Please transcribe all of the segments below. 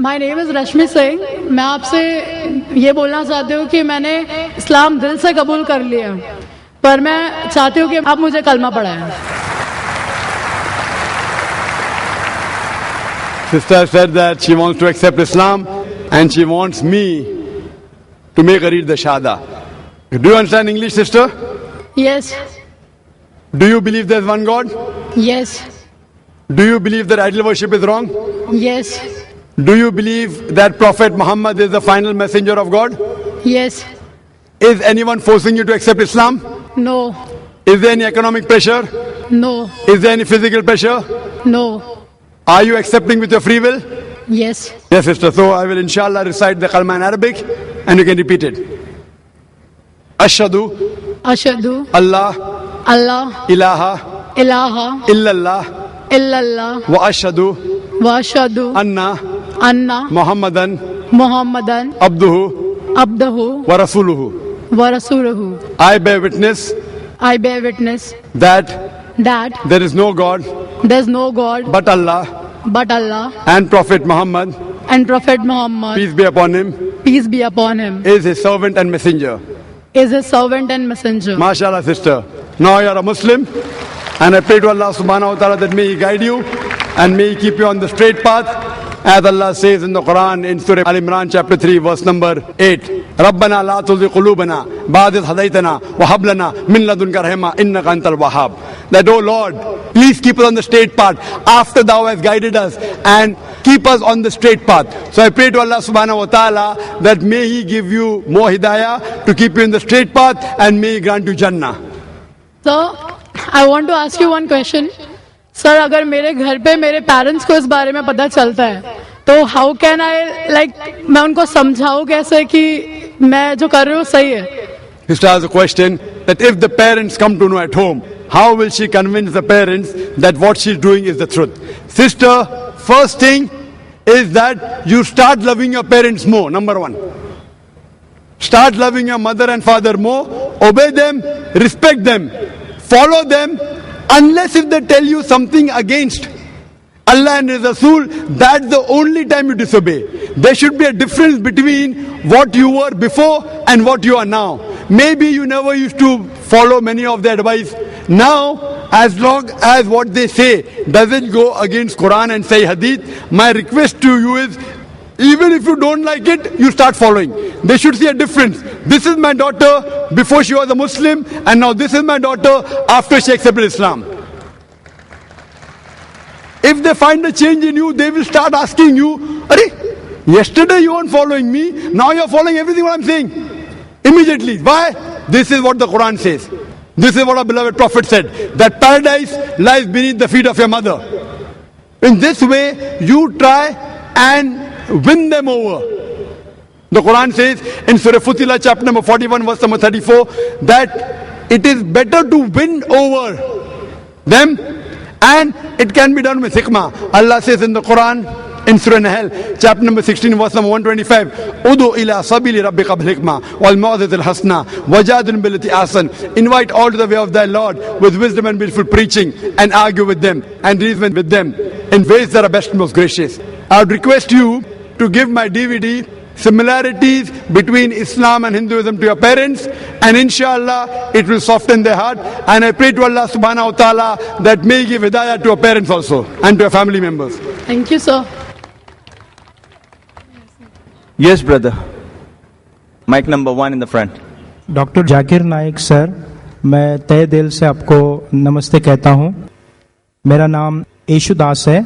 My name is Rashmi Singh. मैं आपसे ये बोलना चाहती हूँ कि मैंने इस्लाम दिल से कबूल कर लिया, पर मैं चाहती हूँ कि आप मुझे कलमा पढ़ाएं। Sister said that she wants to accept Islam and she wants me to make her read the Shahada. Do you understand English, sister? Yes, Do you believe there's one God? yes, Do you believe that idol worship is wrong? yes, Do you believe that Prophet Muhammad is the final messenger of God? yes, Is anyone forcing you to accept Islam? no, Is there any economic pressure? no, Is there any physical pressure? no, Are you accepting with your free will? yes. Yes, sister. So I will inshallah recite the kalma in Arabic and you can repeat it. Ashhadu Ashhadu Allah Allah ilaha ilaha illallah illallah wa ashhadu wa ashhadu anna anna Muhammadan Muhammadan abduhu abdahu wa rasuluhu. wa rasuluhu. I bear witness I bear witness that that there is no God there is no God but Allah but Allah, and Prophet Muhammad, and Prophet Muhammad, peace be upon him, peace be upon him, is his servant and messenger. is his servant and messenger. MashaAllah, sister. Now you are a Muslim, and I pray to Allah subhanahu wa ta'ala that may He guide you and may He keep you on the straight path. As Allah says in the Quran in Surah Al-Imran chapter 3 verse number 8, رَبَّنَا لَا تُزِغْ قُلُوبَنَا بَعْدَ إِذْ هَدَيْتَنَا وَهَبْ لَنَا مِنْ لَدُنْكَ رَحْمَةً إِنَّكَ أَنْتَ الْوَهَّابُ. That, oh Lord, please keep us on the straight path after Thou hast guided us and keep us on the straight path. So I pray to Allah subhanahu wa ta'ala that may He give you more hidayah to keep you in the straight path and may He grant you Jannah. So, I want to ask you one question. Sir, अगर मेरे घर पे मेरे parents को इस बारे में पता चलता है तो हाउ कैन आई मैं उनको समझाऊं कैसे कि मैं जो कर रही हूँ सही है? Sister has a question that if the parents come to know at home, how will she convince the parents that what she's doing is the truth? Sister, first thing is that you start loving your parents more, number one. Start loving your mother and father more, obey them, respect them, follow them, unless if they tell you something against Allah and His Rasul, that's the only time you disobey. There should be a difference between what you were before and what you are now. Maybe you never used to follow many of their advice. Now, as long as what they say doesn't go against Quran and say Hadith, my request to you is, even if you don't like it, you start following. They should see a difference. This is my daughter before she was a Muslim, and now this is my daughter after she accepted Islam. If they find a change in you, they will start asking you, Arey, yesterday you weren't following me, now you're following everything what I'm saying. Immediately. Why? This is what the Quran says. This is what our beloved Prophet said, that paradise lies beneath the feet of your mother. In this way, you try and win them over. The Quran says in Surah Futila chapter number 41 verse number 34 that it is better to win over them, and it can be done with hikmah. Allah says in the Quran in Surah Nahl chapter number 16 verse number 125, Udu ila sabili rabbika bil hikmah wal maw'izatil hasana wajadil billati ahsan. Invite all to the way of thy Lord with wisdom and beautiful preaching, and argue with them and reason with them in ways that are best and most gracious. I would request you to give my DVD Similarities Between Islam and Hinduism to your parents, and inshallah it will soften their heart. And I pray to Allah subhanahu wa ta'ala that may He give hidayah to your parents also and to your family members. Thank you, sir. Yes, brother. Mic number 1 in the front. Doctor Zakir Naik sir, मैं तहे दिल से आपको नमस्ते कहता हूँ। मेरा नाम येशुदास है।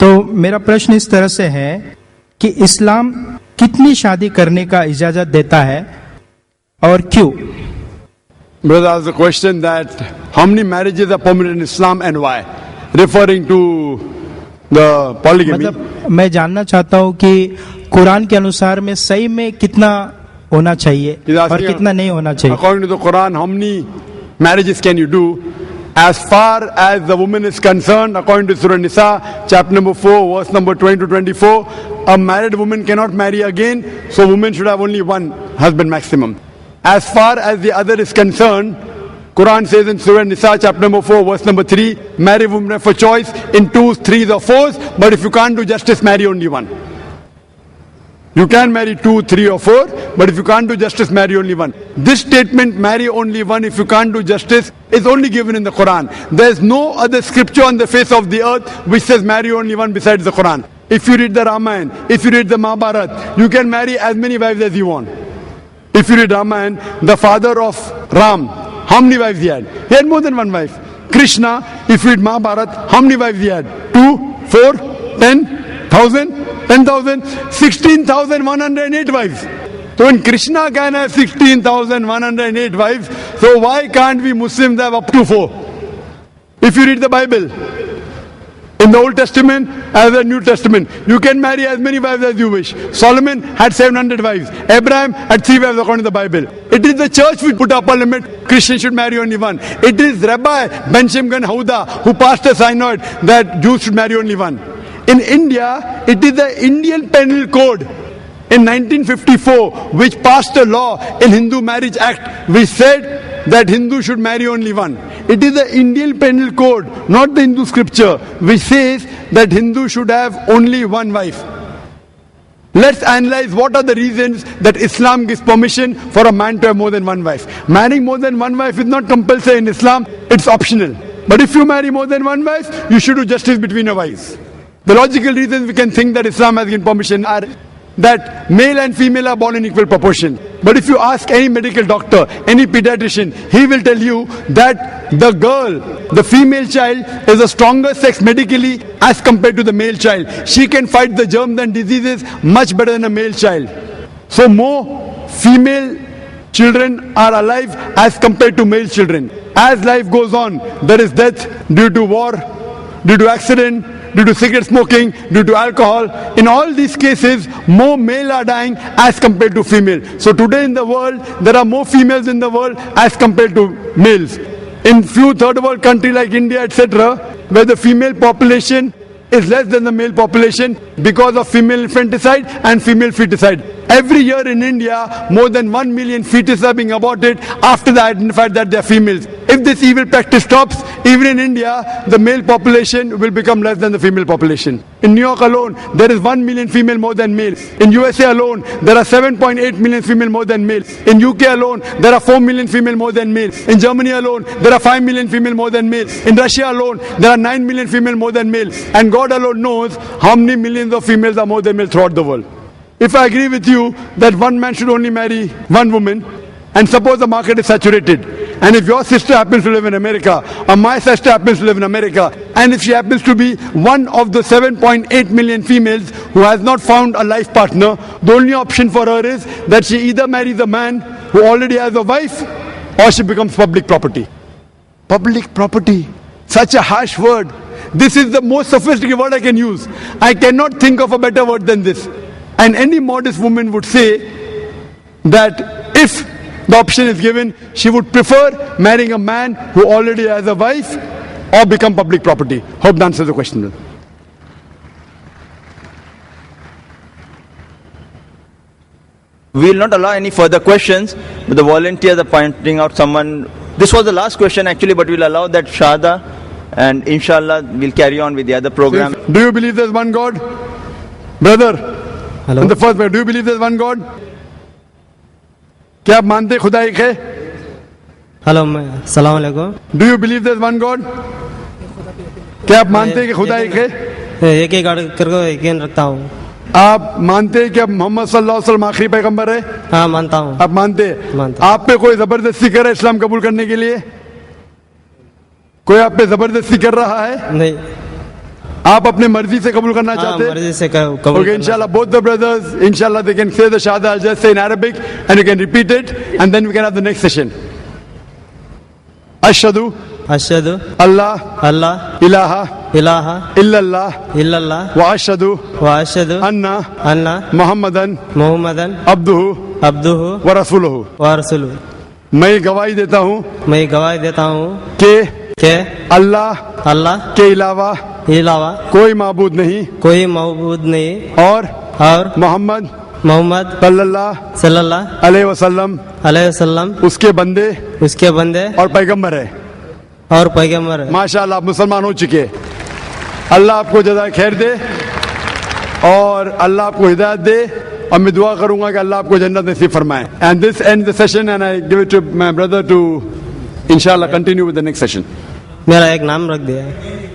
तो मेरा प्रश्न इस तरह से है कि इस्लाम कितनी शादी करने का इजाजत देता है और क्यों? Brother asked the question that how many marriages are permitted in Islam and why, referring to the polygamy. मतलब मैं जानना चाहता हूँ कि कुरान के अनुसार में सही में कितना होना चाहिए और कितना नहीं होना चाहिए? According to the Quran, how many marriages can you do? As far as the woman is concerned, according to Surah Nisa, chapter number 4, verse number 20 to 24, a married woman cannot marry again, so women should have only one husband maximum. As far as the other is concerned, Quran says in Surah Nisa, chapter number 4, verse number 3, marry women for choice in 2s, 3s or 4s, but if you can't do justice, marry only one. You can marry 2, 3 or 4, but if you can't do justice, marry only one. This statement, marry only one if you can't do justice, is only given in the Quran. There is no other scripture on the face of the earth which says marry only one besides the Quran. If you read the Ramayana, if you read the Mahabharata, you can marry as many wives as you want. If you read Ramayana, the father of Ram, how many wives he had? He had more than one wife. Krishna, if you read Mahabharata, how many wives he had? 2, 4, 10, 1,000, 10,000, 16,108 wives. So when Krishna can have 16,108 wives, so why can't we Muslims have up to 4? If you read the Bible, in the Old Testament as the New Testament, you can marry as many wives as you wish. Solomon had 700 wives. Abraham had 3 wives according to the Bible. It is the church which put up a limit. Christians should marry only one. It is Rabbi Ben Shimgan Houda who passed a synod that Jews should marry only one. In India, it is the Indian Penal Code in 1954 which passed a law in Hindu Marriage Act which said that Hindu should marry only one. It is the Indian Penal Code, not the Hindu scripture, which says that Hindu should have only one wife. Let's analyze what are the reasons that Islam gives permission for a man to have more than one wife. Marrying more than one wife is not compulsory in Islam, it's optional. But if you marry more than one wife, you should do justice between your wives. The logical reasons we can think that Islam has given permission are that male and female are born in equal proportion. But if you ask any medical doctor, any pediatrician, he will tell you that the girl, the female child, is a stronger sex medically as compared to the male child. She can fight the germs and diseases much better than a male child. So more female children are alive as compared to male children. As life goes on, there is death due to war, due to accident, due to cigarette smoking, due to alcohol. In all these cases, more male are dying as compared to female. So today in the world, there are more females in the world as compared to males. In few third world countries like India, etc., where the female population is less than the male population because of female infanticide and female feticide. Every year in India, more than 1 million fetuses are being aborted after they identified that they are females. If this evil practice stops, even in India, the male population will become less than the female population. In New York alone, there is 1 million female more than males. In USA alone, there are 7.8 million female more than males. In UK alone, there are 4 million female more than males. In Germany alone, there are 5 million female more than males. In Russia alone, there are 9 million female more than males. And God alone knows how many millions of females are more than males throughout the world. If I agree with you that one man should only marry one woman, and suppose the market is saturated, and if your sister happens to live in America, or my sister happens to live in America, and if she happens to be one of the 7.8 million females who has not found a life partner, the only option for her is that she either marries a man who already has a wife, or she becomes public property. Public property, such a harsh word. This is the most sophisticated word I can use. I cannot think of a better word than this. And any modest woman would say that if the option is given, she would prefer marrying a man who already has a wife or become public property. Hope that answers the question. We will not allow any further questions, but the volunteers are pointing out someone. This was the last question actually, but we'll allow that Shada, and inshallah we'll carry on with the other program. Do you believe there's one God? Brother, Hello? in the first place, do you believe there's one God? क्या आप मानते हैं खुदा एक है? Hello सलाम अलैकुम। Do you believe there's one God? क्या आप मानते हैं कि खुदा एक है? एक एक करके यकीन रखता हूँ। आप मानते हैं कि अब मोहम्मद सल्लल्लाहु अलैहि वसल्लम आखिरी पैगंबर है? हाँ मानता हूँ। आप मानते हैं? मानता हूँ। आप पे कोई जबरदस्ती कर रहा है इस्लाम कबूल करने के लिए? कोई आप पे जबरदस्ती कर रहा है? नहीं, आप अपने मर्जी से कबूल करना चाहते हैं? मर्जी से कबूल। Okay, inshallah, both the brothers, inshallah, they can say the Shahada. I'll just say in Arabic, and you can repeat it, and then we can have the next session. Ashhadu अशहदु Allah Allah ilaha इलाहा illallah इल्लल्लाह wa ashhadu व अशहदु anna अन्ना Muhammadan Mohammedan abduhu अब्दुहु wa rasuluhu. व रसूलुहु। मैं गवाही देता हूँ मैं गवाही देता हूँ कि अल्लाह के अलावा अलावा कोई माबूद नहीं कोई मौजूद नहीं और मोहम्मद सल्लल्लाहु अलैहि वसल्लम उसके बंदे और पैगंबर है। माशाअल्लाह, आप मुसलमान हो चुके। अल्लाह आपको जज़ाए खैर दे और अल्लाह आपको हिदायत दे और मैं दुआ करूंगा कि अल्लाह आपको जन्नत नसीब फरमाए. And this end the session and I give it to my brother to इंशाल्लाह continue with the next session. मेरा एक नाम रख दिया है.